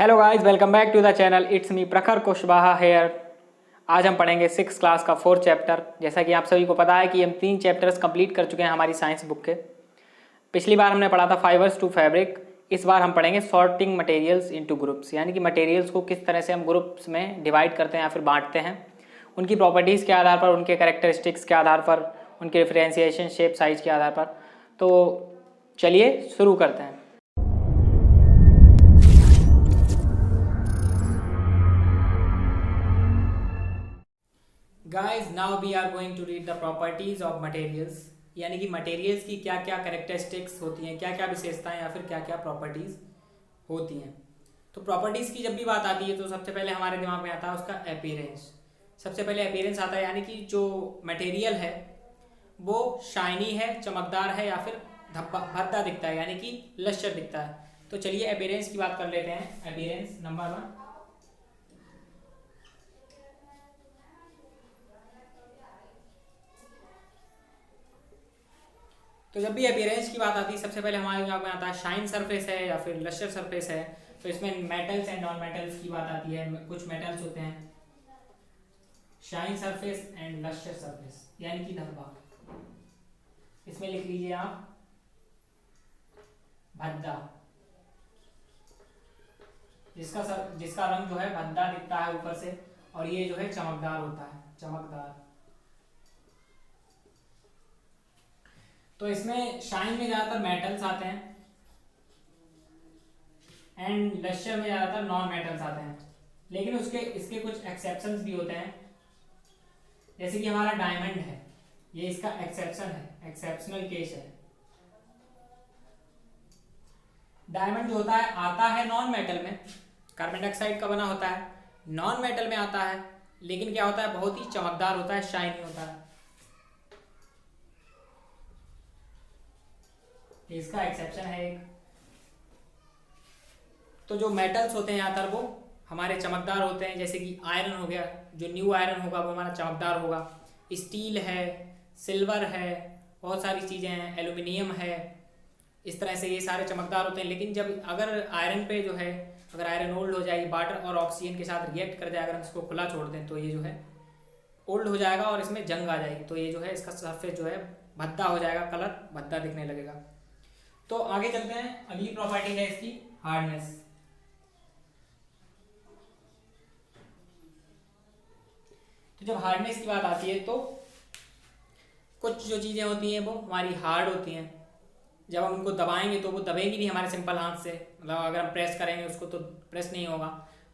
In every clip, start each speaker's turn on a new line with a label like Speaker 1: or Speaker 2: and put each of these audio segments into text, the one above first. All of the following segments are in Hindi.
Speaker 1: Hello guys, welcome back to the channel. It's me Prakhar Kushwaha hair. आज हम पढ़ेंगे 6 क्लास का 4th चैप्टर। जैसा कि आप सभी को पता है कि हम 3 चैप्टर्स कंप्लीट कर चुके हैं हमारी साइंस बुक के। पिछली बार हमने पढ़ा था फाइबर्स टू फैब्रिक। इस बार हम पढ़ेंगे सॉर्टिंग मटेरियल्स इनटू ग्रुप्स, यानी कि मटेरियल्स को किस तरह से हम ग्रुप्स में डिवाइड करते हैं या फिर बांटते हैं, उनकी प्रॉपर्टीज़ के आधार पर, उनके कैरेक्टरिस्टिक्स के आधार पर, उनके डिफरेंशिएशन, शेप, साइज के आधार पर। तो चलिए शुरू करते हैं। Guys, now we are going to read the properties of materials, यानी कि मटेरियल्स की क्या क्या कैरेक्टरिस्टिक्स होती हैं, क्या क्या विशेषताएं या फिर क्या क्या प्रॉपर्टीज़ होती हैं। तो प्रॉपर्टीज़ की जब भी बात आती है तो सबसे पहले हमारे दिमाग में आता है उसका अपीयरेंस। सबसे पहले अपीयरेंस आता है, यानी कि जो मटेरियल है वो शाइनी है, चमकदार है या फिर भद्दा दिखता है, यानी कि लश्यर दिखता है। तो चलिए अपीयरेंस की बात कर लेते हैं। Appearance number 1। तो जब भी अपीयरेंस की बात आती है सबसे पहले हमारे दिमाग में आता है शाइन सरफेस है या फिर लश्यर सरफेस है। तो इसमें मेटल्स एंड नॉन मेटल्स की बात आती है। कुछ मेटल्स होते हैं शाइन सरफेस एंड लश्यर सरफेस, यानी कि धब्बा। इसमें लिख लीजिए आप भद्दा, जिसका रंग जो है भद्दा दिखता है ऊपर से, और ये जो है चमकदार होता है, चमकदार। तो इसमें शाइन में ज्यादातर मेटल्स आते हैं एंड लश्यर में ज्यादातर नॉन मेटल्स आते हैं, लेकिन इसके कुछ एक्सेप्शंस भी होते हैं। जैसे कि हमारा डायमंड है, ये इसका एक्सेप्शन है, एक्सेप्शनल केस है। डायमंड जो होता है आता है नॉन मेटल में, कार्बन डाइऑक्साइड का बना होता है, नॉन मेटल में आता है, लेकिन क्या होता है, बहुत ही चमकदार होता है, शाइनी होता है। इसका एक्सेप्शन है एक। तो जो मेटल्स होते हैं ज़्यादातर वो हमारे चमकदार होते हैं, जैसे कि आयरन हो गया, जो न्यू आयरन होगा वो हमारा चमकदार होगा। स्टील है, सिल्वर है, बहुत सारी चीज़ें हैं, एल्यूमिनियम है। इस तरह से ये सारे चमकदार होते हैं। लेकिन जब अगर आयरन पे जो है, अगर आयरन ओल्ड हो जाए, वाटर और ऑक्सीजन के साथ रिएक्ट कर जाए, अगर हम इसको खुला छोड़ दें तो ये जो है ओल्ड हो जाएगा और इसमें जंग आ जाएगी। तो ये जो है इसका सरफेस जो है भद्दा हो जाएगा, कलर भद्दा दिखने लगेगा। तो आगे चलते हैं। अगली प्रॉपर्टी है इसकी हार्डनेस। तो जब हार्डनेस की बात आती है तो कुछ जो चीज़ें होती हैं वो हमारी हार्ड होती हैं। जब हम उनको दबाएंगे तो वो दबेगी नहीं हमारे सिंपल हाथ से, मतलब अगर हम प्रेस करेंगे उसको तो प्रेस नहीं होगा।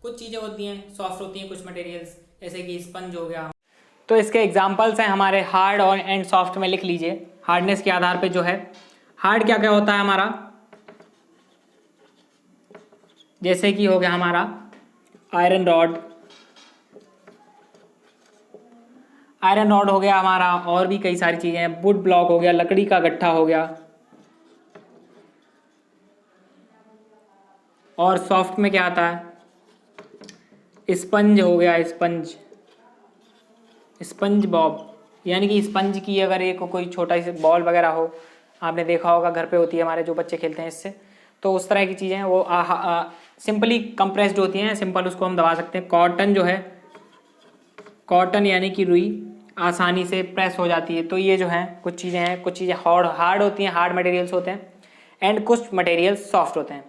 Speaker 1: कुछ चीज़ें होती हैं सॉफ्ट होती हैं, कुछ मटेरियल्स जैसे कि स्पंज हो गया। तो इसके एग्जांपल्स हैं हमारे हार्ड और एंड सॉफ्ट में, लिख लीजिए। हार्डनेस के आधार पे जो है हार्ड क्या क्या होता है हमारा, जैसे कि हो गया हमारा आयरन रॉड। आयरन रॉड हो गया हमारा, और भी कई सारी चीज़ें हैं। वुड ब्लॉक हो गया, लकड़ी का गट्ठा हो गया। और सॉफ्ट में क्या आता है, स्पंज हो गया, स्पंज, स्पंज बॉब, यानी कि स्पंज की अगर एक कोई छोटा सा बॉल वगैरह हो, आपने देखा होगा घर पे होती है, हमारे जो बच्चे खेलते हैं इससे, तो उस तरह की चीज़ें वो सिंपली कंप्रेस्ड होती हैं, सिंपल उसको हम दबा सकते हैं। कॉटन जो है, कॉटन यानी कि रुई आसानी से प्रेस हो जाती है। तो ये जो है कुछ चीज़ें हैं, कुछ चीज़ें हार्ड होती हैं, हार्ड मटेरियल्स होते हैं, एंड कुछ मटेरियल्स सॉफ्ट होते हैं।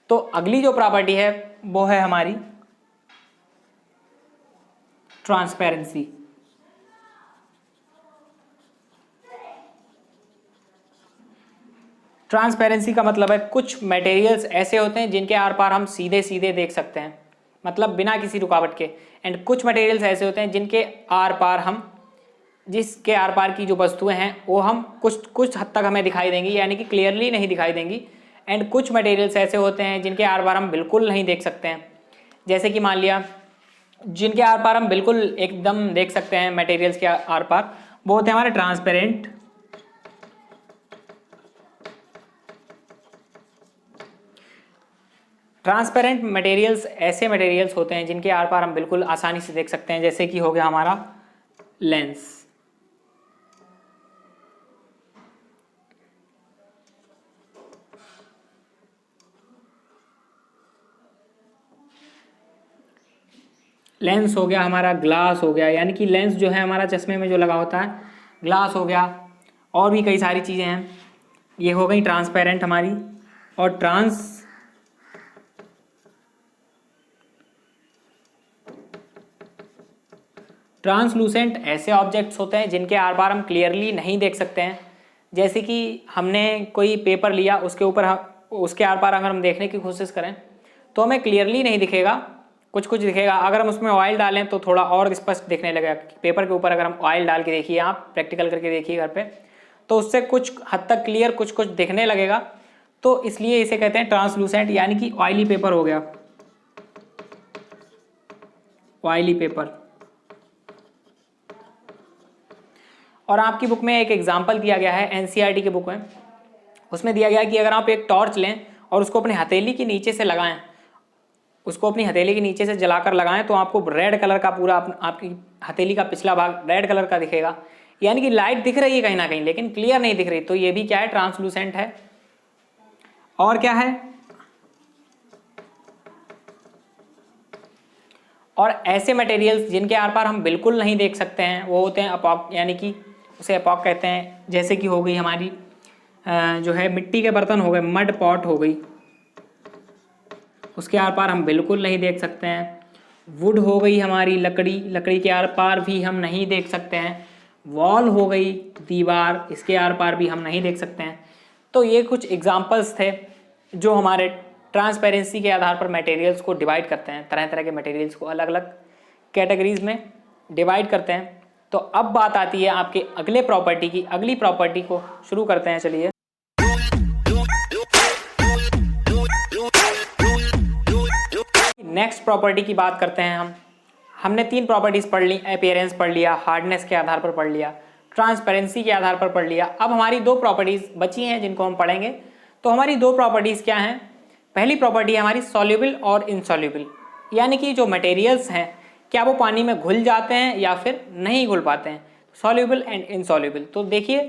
Speaker 1: तो अगली जो प्रॉपर्टी है वो है हमारी ट्रांसपेरेंसी। ट्रांसपेरेंसी का मतलब है कुछ मटेरियल्स ऐसे होते हैं जिनके आर पार हम सीधे सीधे देख सकते हैं, मतलब बिना किसी रुकावट के। एंड कुछ मटेरियल्स ऐसे होते हैं जिनके आर पार हम, जिसके आर पार की जो वस्तुएं हैं वो हम कुछ कुछ हद तक हमें दिखाई देंगी, यानी कि क्लियरली नहीं दिखाई देंगी। एंड कुछ मटेरियल्स ऐसे होते हैं जिनके आर पार हम बिल्कुल नहीं देख सकते हैं। जैसे कि मान लिया जिनके आर पार हम बिल्कुल एकदम देख सकते हैं मटेरियल्स के आर पार, वो होते हैं हमारे ट्रांसपेरेंट। ट्रांसपेरेंट मटेरियल्स ऐसे मटेरियल्स होते हैं जिनके आर पार हम बिल्कुल आसानी से देख सकते हैं, जैसे कि हो गया हमारा लेंस। लेंस हो गया हमारा, ग्लास हो गया, यानी कि लेंस जो है हमारा चश्मे में जो लगा होता है, ग्लास हो गया, और भी कई सारी चीज़ें हैं। ये हो गई ट्रांसपेरेंट हमारी। और ट्रांसलूसेंट ऐसे ऑब्जेक्ट्स होते हैं जिनके आर पार हम क्लियरली नहीं देख सकते हैं। जैसे कि हमने कोई पेपर लिया, उसके ऊपर उसके आर पार अगर हम देखने की कोशिश करें तो हमें क्लियरली नहीं दिखेगा, कुछ कुछ दिखेगा। अगर हम उसमें ऑयल डालें तो थोड़ा और स्पष्ट दिखने लगेगा। पेपर के ऊपर अगर हम ऑयल डाल के देखिए, आप प्रैक्टिकल करके देखिए घर पे, तो उससे कुछ हद तक क्लियर कुछ कुछ दिखने लगेगा। तो इसलिए इसे कहते हैं ट्रांसलूसेंट, यानी कि ऑयली पेपर हो गया, ऑयली पेपर। और आपकी बुक में एक एग्जाम्पल दिया गया है, एनसीईआरटी की बुक में, उसमें दिया गया है कि अगर आप एक टॉर्च लें और उसको अपनी हथेली के नीचे से लगाएं, उसको अपनी हथेली के नीचे से जलाकर लगाएं, तो आपको रेड कलर का पूरा आपकी हथेली का पिछला भाग रेड कलर का दिखेगा। यानी कि लाइट दिख रही है कहीं ना कहीं, लेकिन क्लियर नहीं दिख रही। तो ये भी क्या है, ट्रांसलूसेंट है। और क्या है, और ऐसे मटेरियल्स जिनके आर पार हम बिल्कुल नहीं देख सकते हैं वो होते हैं अपॉक, यानी कि उसे अपॉक कहते हैं। जैसे कि हो गई हमारी जो है मिट्टी के बर्तन हो गए, मड पॉट हो गई, उसके आर पार हम बिल्कुल नहीं देख सकते हैं। वुड हो गई हमारी लकड़ी, लकड़ी के आर पार भी हम नहीं देख सकते हैं। वॉल हो गई दीवार, इसके आर पार भी हम नहीं देख सकते हैं। तो ये कुछ एग्जाम्पल्स थे जो हमारे ट्रांसपेरेंसी के आधार पर मटेरियल्स को डिवाइड करते हैं, तरह तरह के मटेरियल्स को अलग अलग कैटेगरीज में डिवाइड करते हैं। तो अब बात आती है आपके अगले प्रॉपर्टी की। अगली प्रॉपर्टी को शुरू करते हैं, चलिए। नेक्स्ट प्रॉपर्टी की बात करते हैं हम। हमने 3 प्रॉपर्टीज पढ़ ली, अपीयरेंस पढ़ लिया, हार्डनेस के आधार पर पढ़ लिया, ट्रांसपेरेंसी के आधार पर पढ़ लिया। अब हमारी 2 प्रॉपर्टीज बची हैं जिनको हम पढ़ेंगे। तो हमारी 2 प्रॉपर्टीज क्या हैं? पहली प्रॉपर्टी है हमारी सॉल्युबल और इनसॉल्युबल, यानी कि जो मटेरियल्स हैं क्या वो पानी में घुल जाते हैं या फिर नहीं घुल पाते हैं, सॉल्युबल एंड इनसॉल्युबल। तो देखिए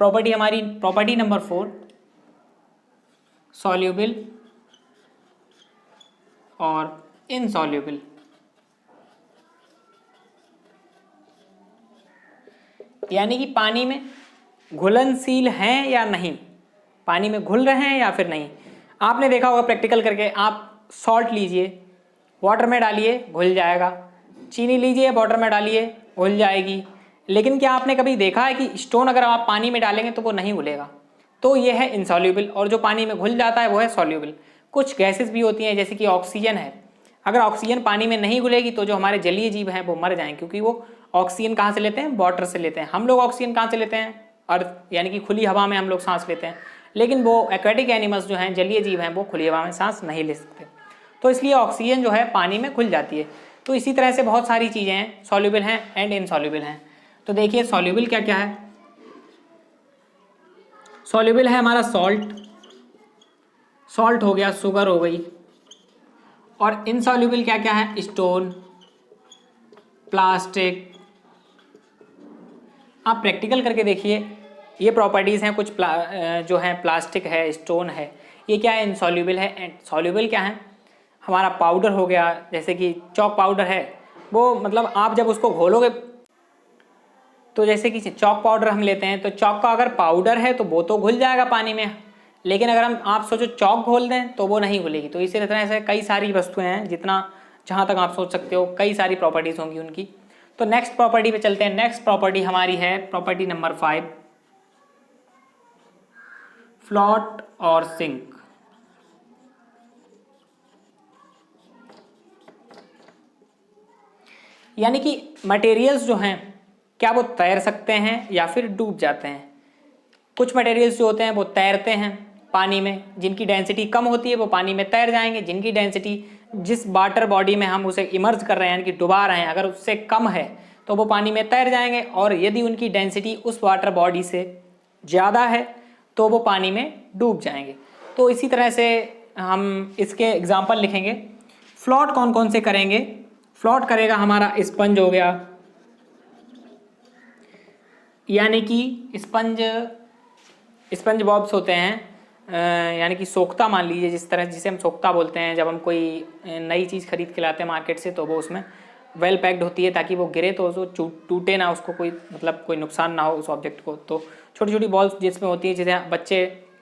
Speaker 1: प्रॉपर्टी हमारी, प्रॉपर्टी नंबर 4, सॉल्युबल और इनसॉल्युबल। यानी कि पानी में घुलनशील हैं या नहीं, पानी में घुल रहे हैं या फिर नहीं। आपने देखा होगा प्रैक्टिकल करके, आप सॉल्ट लीजिए, वाटर में डालिए, घुल जाएगा। चीनी लीजिए, वाटर में डालिए, घुल जाएगी। लेकिन क्या आपने कभी देखा है कि स्टोन अगर आप पानी में डालेंगे तो वो नहीं घुलेगा? तो ये है इनसॉल्युबल। और जो पानी में घुल जाता है वो है सॉल्युबल। कुछ गैसेस भी होती हैं, जैसे कि ऑक्सीजन है। अगर ऑक्सीजन पानी में नहीं घुलेगी तो जो हमारे जलीय जीव हैं वो मर जाएंगे, क्योंकि वो ऑक्सीजन कहाँ से लेते हैं? वाटर से लेते हैं। हम लोग ऑक्सीजन कहाँ से लेते हैं? अर्थ, यानी कि खुली हवा में हम लोग सांस लेते हैं। लेकिन वो एक्वेटिक एनिमल्स जो हैं, जलीय जीव हैं, वो खुली हवा में सांस नहीं ले सकते। तो इसलिए ऑक्सीजन जो है पानी में घुल जाती है। तो इसी तरह से बहुत सारी चीज़ें हैं, सॉल्युबल हैं एंड इनसॉल्युबल हैं। तो देखिए सॉल्युबल क्या क्या है। सॉल्युबल है हमारा सॉल्ट, सॉल्ट हो गया, शुगर हो गई। और इनसॉल्युबल क्या क्या है? Stone, plastic. आप प्रैक्टिकल करके देखिए, ये प्रॉपर्टीज़ हैं कुछ जो है, प्लास्टिक है, स्टोन है, ये क्या है? इनसॉल्युबल है। एंड सॉल्युबल क्या है? हमारा पाउडर हो गया, जैसे कि चॉक पाउडर है, वो मतलब आप जब उसको घोलोगे, तो जैसे कि चॉक पाउडर हम लेते हैं, तो चॉक का अगर पाउडर है तो वो तो घुल जाएगा पानी में। लेकिन अगर आप सोचो चॉक घोल दें तो वो नहीं घुलेगी। तो इसी तरह से कई सारी वस्तुएं हैं, जितना जहाँ तक आप सोच सकते हो कई सारी प्रॉपर्टीज़ होंगी उनकी। तो नेक्स्ट प्रॉपर्टी पे चलते हैं। नेक्स्ट प्रॉपर्टी हमारी है प्रॉपर्टी नंबर 5, फ्लोट और सिंक। यानी कि मटेरियल्स जो हैं क्या वो तैर सकते हैं या फिर डूब जाते हैं। कुछ मटेरियल्स जो होते हैं वो तैरते हैं पानी में, जिनकी डेंसिटी कम होती है वो पानी में तैर जाएंगे। जिनकी डेंसिटी जिस वाटर बॉडी में हम उसे इमर्ज कर रहे हैं, यानी कि डुबा रहे हैं, अगर उससे कम है तो वो पानी में तैर जाएंगे। और यदि उनकी डेंसिटी उस वाटर बॉडी से ज़्यादा है तो वो पानी में डूब जाएंगे। तो इसी तरह से हम इसके एग्जाम्पल लिखेंगे। फ्लोट कौन कौन से करेंगे? फ्लोट करेगा हमारा स्पंज हो गया, यानी कि स्पंज बॉब्स होते हैं, यानी कि सोख्ता मान लीजिए, जिस तरह जिसे हम सोख्ता बोलते हैं। जब हम कोई नई चीज़ खरीद के लाते हैं मार्केट से तो वो उसमें वेल पैक्ड होती है ताकि वो गिरे तो टूटे ना, उसको कोई मतलब कोई नुकसान ना हो उस ऑब्जेक्ट को। तो छोटी छोटी बॉल्स जिसमें होती है, जिसे बच्चे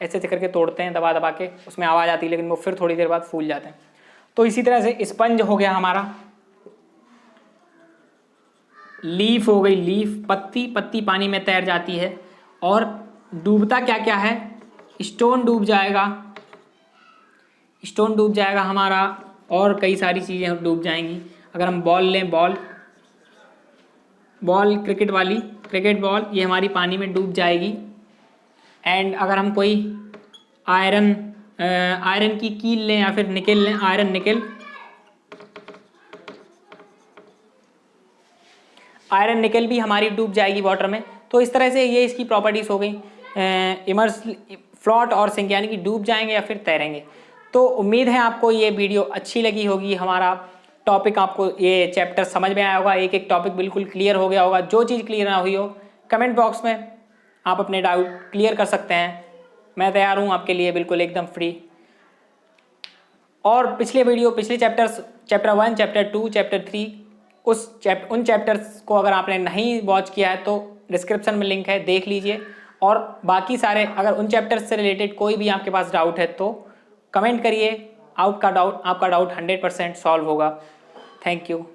Speaker 1: ऐसे ऐसे करके तोड़ते हैं दबा दबा के, उसमें आवाज़ आती है लेकिन वो फिर थोड़ी देर बाद फूल जाते हैं। तो इसी तरह से स्पंज हो गया हमारा, लीफ हो गई, लीफ पत्ती, पत्ती पानी में तैर जाती है। और डूबता क्या क्या है, स्टोन डूब जाएगा, स्टोन डूब जाएगा हमारा, और कई सारी चीज़ें डूब जाएंगी। अगर हम बॉल लें, बॉल क्रिकेट वाली, क्रिकेट बॉल, ये हमारी पानी में डूब जाएगी। एंड अगर हम कोई आयरन की कील लें या फिर निकेल लें, आयरन निकेल भी हमारी डूब जाएगी वाटर में। तो इस तरह से ये इसकी प्रॉपर्टीज़ हो गई, इमर्स, फ्लोट और सिंक, यानी कि डूब जाएंगे या फिर तैरेंगे। तो उम्मीद है आपको ये वीडियो अच्छी लगी होगी, हमारा टॉपिक आपको ये चैप्टर समझ में आया होगा, एक एक टॉपिक बिल्कुल क्लियर हो गया होगा। जो चीज़ क्लियर ना हुई हो कमेंट बॉक्स में आप अपने डाउट क्लियर कर सकते हैं, मैं तैयार हूँ आपके लिए बिल्कुल एकदम फ्री। और पिछले चैप्टर्स, चैप्टर 1, चैप्टर 2, चैप्टर 3, उन चैप्टर्स को अगर आपने नहीं वॉच किया है तो डिस्क्रिप्शन में लिंक है, देख लीजिए। और बाकी सारे, अगर उन चैप्टर्स से रिलेटेड कोई भी आपके पास डाउट है तो कमेंट करिए, आपका डाउट 100% सॉल्व होगा। Thank you.